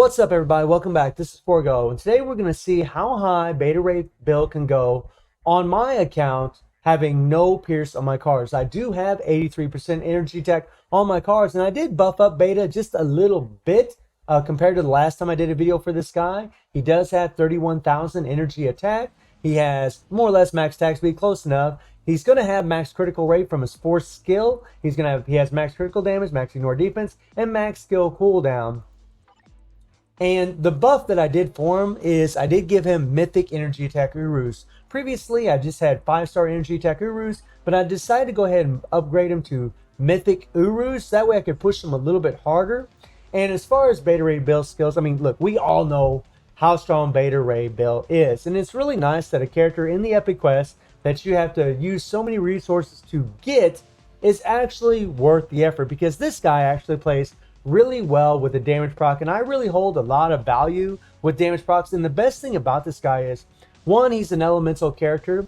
What's up, everybody? Welcome back. This is Forgo, and today we're going to see how high Beta Ray Bill can go on my account having no Pierce on my cards. I do have 83% energy tech on my cards, and I did buff up Beta just a little bit compared to the last time I did a video for this guy. He does have 31,000 energy attack. He has more or less max attack speed, close enough. He's going to have max critical rate from his 4th skill. He has max critical damage, max ignore defense, and max skill cooldown. And the buff that I did for him is I did give him Mythic Energy Attack Urus. Previously, I just had 5-star Energy Attack Urus, but I decided to go ahead and upgrade him to Mythic Urus. That way I could push him a little bit harder. And as far as Beta Ray Bill skills, I mean, look, we all know how strong Beta Ray Bill is. And it's really nice that a character in the Epic Quest that you have to use so many resources to get is actually worth the effort, because this guy actually plays really well with the damage proc, and I really hold a lot of value with damage procs. And the best thing about this guy is, one, he's an elemental character,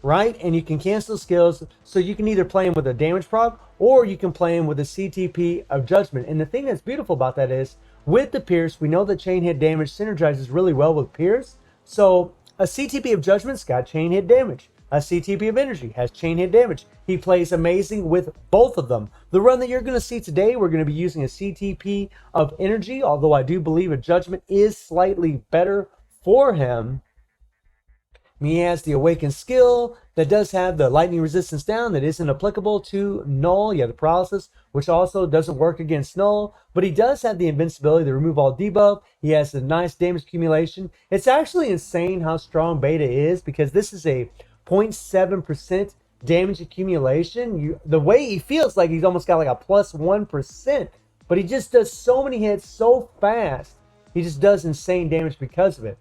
right? And you can cancel skills, so you can either play him with a damage proc or you can play him with a CTP of Judgment. And the thing that's beautiful about that is, with the Pierce, we know that chain hit damage synergizes really well with Pierce. So a CTP of Judgment's got chain hit damage. A CTP of Energy has chain hit damage. He plays amazing with both of them. The run that you're going to see today, we're going to be using a CTP of Energy, although I do believe a Judgment is slightly better for him. He has the Awakened skill that does have the lightning resistance down that isn't applicable to Null. You have the Paralysis, which also doesn't work against Null, but he does have the invincibility to remove all debuff. He has a nice damage accumulation. It's actually insane how strong Beta is, because this is a 0.7% damage accumulation. The way he feels like he's almost got like a plus 1%, but he just does so many hits so fast. He just does insane damage because of it.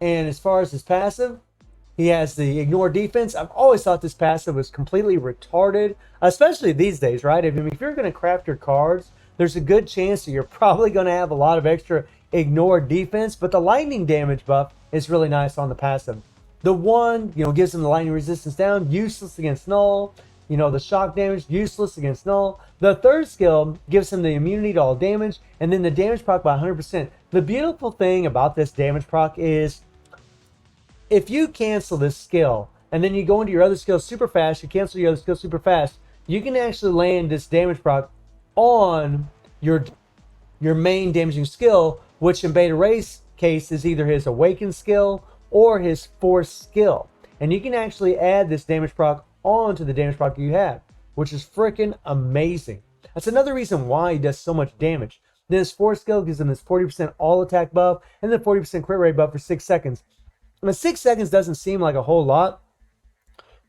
And as far as his passive, he has the ignore defense. I've always thought this passive was completely retarded, especially these days, right? I mean, if you're going to craft your cards, there's a good chance that you're probably going to have a lot of extra ignore defense, but the lightning damage buff is really nice on the passive. The one, gives him the lightning resistance down, useless against Null. The shock damage, useless against Null. The 3rd skill gives him the immunity to all damage, and then the damage proc by 100%. The beautiful thing about this damage proc is, if you cancel this skill, and then you go into your other skill super fast, you cancel your other skill super fast, you can actually land this damage proc on your main damaging skill, which in Beta Ray's case is either his Awakened skill or his 4th skill. And you can actually add this damage proc onto the damage proc you have, which is freaking amazing. That's another reason why he does so much damage. Then his 4th skill gives him this 40% all attack buff and then 40% crit rate buff for 6 seconds. And 6 seconds doesn't seem like a whole lot,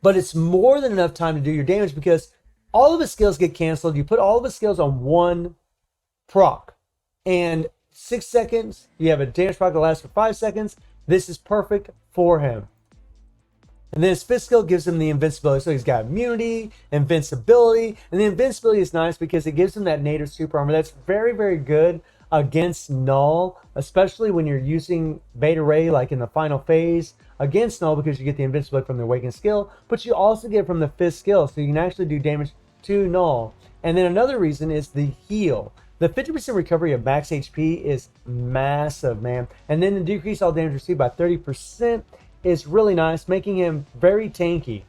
but it's more than enough time to do your damage, because all of his skills get canceled. You put all of his skills on one proc, and 6 seconds, you have a damage proc that lasts for 5 seconds. This is perfect for him. And then his 5th skill gives him the invincibility. So he's got immunity, invincibility. And the invincibility is nice because it gives him that native super armor that's very, very good against Null, especially when you're using Beta Ray like in the final phase against Null, because you get the invincibility from the Awakened skill, but you also get it from the 5th skill, so you can actually do damage to Null. And then another reason is the heal. The 50% recovery of max HP is massive, man. And then the decrease all damage received by 30% is really nice, making him very tanky.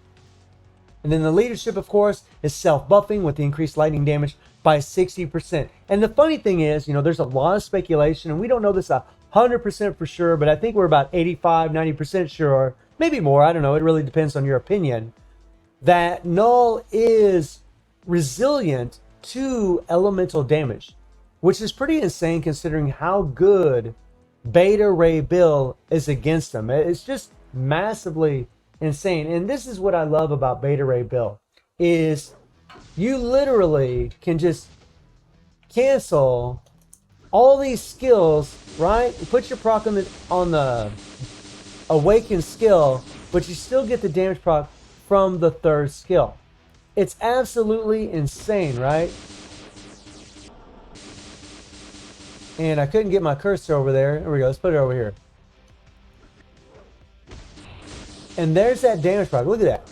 And then the leadership, of course, is self-buffing with the increased lightning damage by 60%. And the funny thing is, there's a lot of speculation, and we don't know this 100% for sure, but I think we're about 85, 90% sure, maybe more, I don't know, it really depends on your opinion, that Null is resilient to elemental damage, which is pretty insane considering how good Beta Ray Bill is against them. It's just massively insane. And this is what I love about Beta Ray Bill, is you literally can just cancel all these skills, right? You put your proc on the Awakened skill, but you still get the damage proc from the 3rd skill. It's absolutely insane, right? And I couldn't get my cursor over there. There we go. Let's put it over here. And there's that damage proc. Look at that.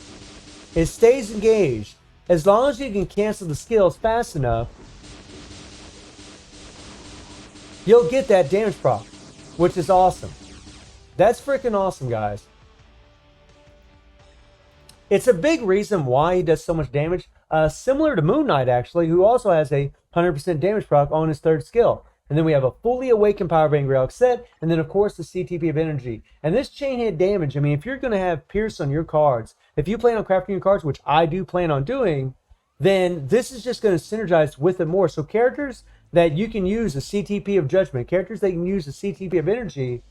It stays engaged. As long as you can cancel the skills fast enough, you'll get that damage proc, which is awesome. That's freaking awesome, guys. It's a big reason why he does so much damage. Similar to Moon Knight, actually, who also has a 100% damage proc on his third skill. And then we have a fully awakened Power Bang Relic set, and then of course the CTP of Energy. And this chain hit damage, I mean, if you're going to have Pierce on your cards, if you plan on crafting your cards, which I do plan on doing, then this is just going to synergize with it more. So characters that you can use the CTP of Judgment, characters that can use the CTP of Energy,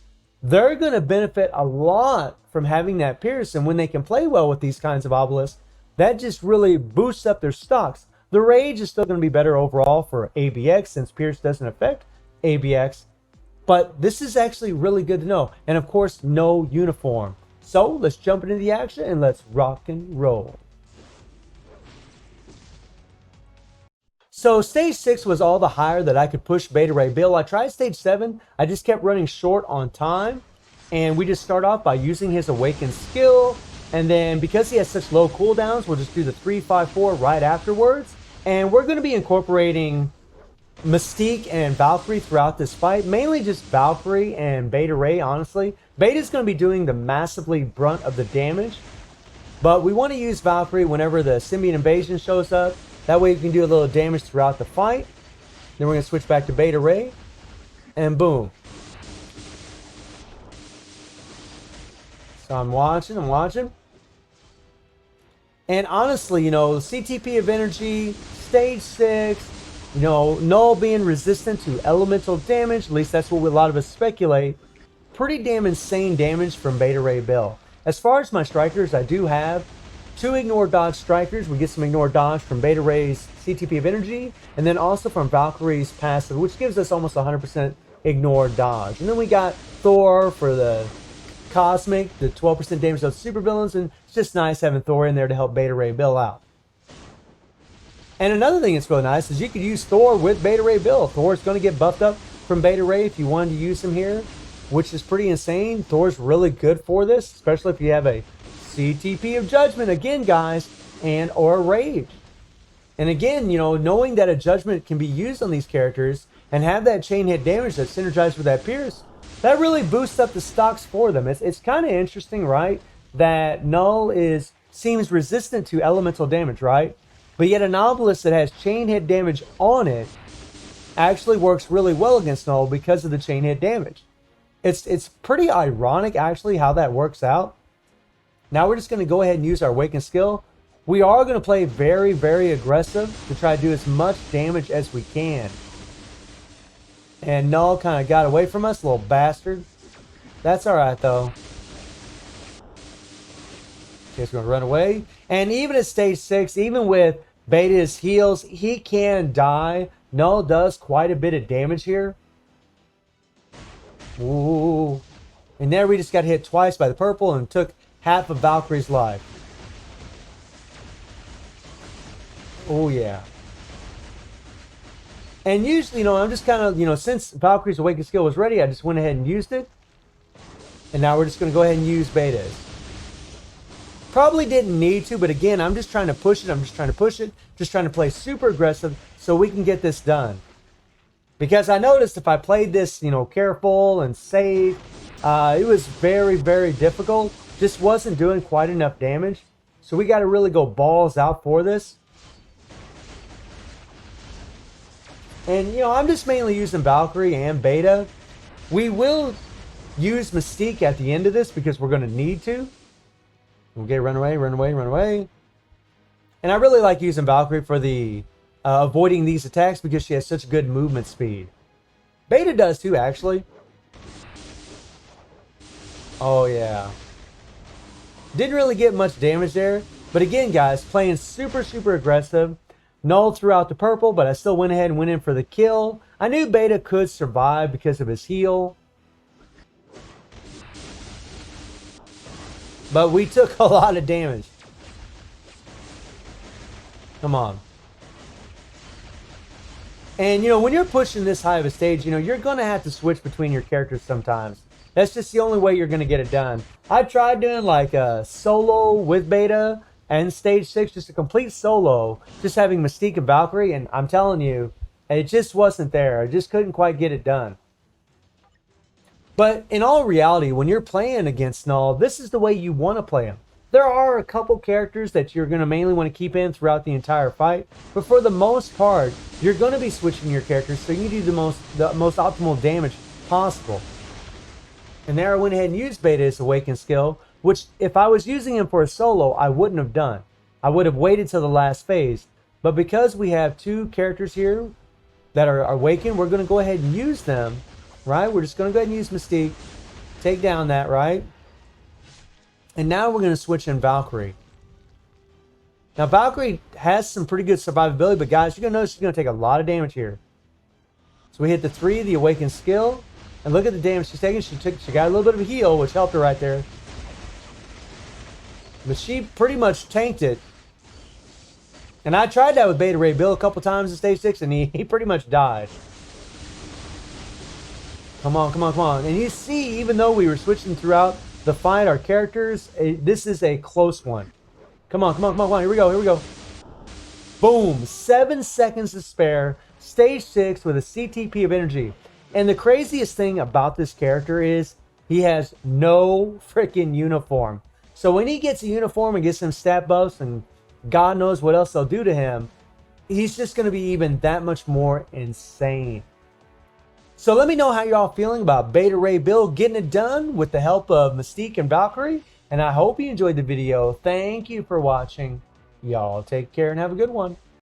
they're going to benefit a lot from having that Pierce. And when they can play well with these kinds of obelisks, that just really boosts up their stocks. The Rage is still going to be better overall for ABX since Pierce doesn't affect ABX. But this is actually really good to know. And of course, no uniform. So let's jump into the action and let's rock and roll. So stage 6 was all the higher that I could push Beta Ray Bill. I tried stage 7. I just kept running short on time. And we just start off by using his Awakened skill. And then because he has such low cooldowns, we'll just do the 3-5-4 right afterwards. And we're going to be incorporating Mystique and Valkyrie throughout this fight. Mainly just Valkyrie and Beta Ray, honestly. Beta's going to be doing the massively brunt of the damage. But we want to use Valkyrie whenever the Symbiont Invasion shows up. That way you can do a little damage throughout the fight. Then we're going to switch back to Beta Ray. And boom. So I'm watching. And honestly, you know, CTP of Energy, stage 6, you know, Null being resistant to elemental damage, at least that's what a lot of us speculate. Pretty damn insane damage from Beta Ray Bill. As far as my strikers, I do have 2 Ignore Dodge strikers. We get some Ignore Dodge from Beta Ray's CTP of Energy, and then also from Valkyrie's passive, which gives us almost 100% Ignore Dodge. And then we got Thor for the Cosmic, the 12% damage of supervillains, and it's just nice having Thor in there to help Beta Ray Bill out. And another thing that's really nice is you could use Thor with Beta Ray Bill. Thor's going to get buffed up from Beta Ray if you wanted to use him here, which is pretty insane. Thor's really good for this, especially if you have a CTP of Judgment, again, guys, and or a Rage. And again, you know, knowing that a Judgment can be used on these characters and have that chain hit damage that synergized with that Pierce, that really boosts up the stocks for them. It's kind of interesting, right? That Null seems resistant to elemental damage, right? But yet an obelisk that has chain hit damage on it actually works really well against Null because of the chain hit damage. It's pretty ironic, actually, how that works out. Now we're just going to go ahead and use our Awaken skill. We are going to play very, very aggressive to try to do as much damage as we can. And Null kind of got away from us, little bastard. That's alright, though. Okay, he's going to run away. And even at stage 6, even with Beta's heals, he can die. Null does quite a bit of damage here. Ooh. And there we just got hit twice by the purple and took half of Valkyrie's life. Oh, yeah. And usually, you know, I'm just kind of, you know, since Valkyrie's Awakened skill was ready, I just went ahead and used it. And now we're just going to go ahead and use Beta's. Probably didn't need to, but again, I'm just trying to push it. Just trying to play super aggressive so we can get this done. Because I noticed if I played this, you know, careful and safe, it was very, very difficult. Just wasn't doing quite enough damage. So we got to really go balls out for this. And, you know, I'm just mainly using Valkyrie and Beta. We will use Mystique at the end of this because we're going to need to. Okay, run away. And I really like using Valkyrie for the avoiding these attacks because she has such good movement speed. Beta does too, actually. Oh, yeah. Didn't really get much damage there. But again, guys, playing super, super aggressive. Null threw out the purple, but I still went ahead and went in for the kill. I knew Beta could survive because of his heal. But we took a lot of damage. Come on. And, you know, when you're pushing this high of a stage, you know, you're going to have to switch between your characters sometimes. That's just the only way you're going to get it done. I tried doing like a solo with Beta and stage 6, just a complete solo, just having Mystique and Valkyrie, and I'm telling you, it just wasn't there. I just couldn't quite get it done. But in all reality, when you're playing against Null, this is the way you want to play him. There are a couple characters that you're going to mainly want to keep in throughout the entire fight, but for the most part, you're going to be switching your characters so you do the most optimal damage possible. And there I went ahead and used Beta's Awaken skill, which if I was using him for a solo, I wouldn't have done. I would have waited till the last phase. But because we have two characters here that are awakened, we're going to go ahead and use them, right? We're just going to go ahead and use Mystique, take down that, right? And now we're going to switch in Valkyrie. Now, Valkyrie has some pretty good survivability, but guys, you're going to notice she's going to take a lot of damage here. So we hit the 3, the Awakened skill, and look at the damage she's taking. She got a little bit of a heal, which helped her right there. But she pretty much tanked it. And I tried that with Beta Ray Bill a couple times in Stage 6, and he pretty much died. Come on, come on, come on. And you see, even though we were switching throughout the fight, our characters, this is a close one. Come on, come on, come on, come on. Here we go, here we go. Boom. 7 seconds to spare. Stage 6 with a CTP of energy. And the craziest thing about this character is he has no freaking uniform. So when he gets a uniform and gets some stat buffs and God knows what else they'll do to him, he's just going to be even that much more insane. So let me know how y'all feeling about Beta Ray Bill getting it done with the help of Mystique and Valkyrie. And I hope you enjoyed the video. Thank you for watching. Y'all take care and have a good one.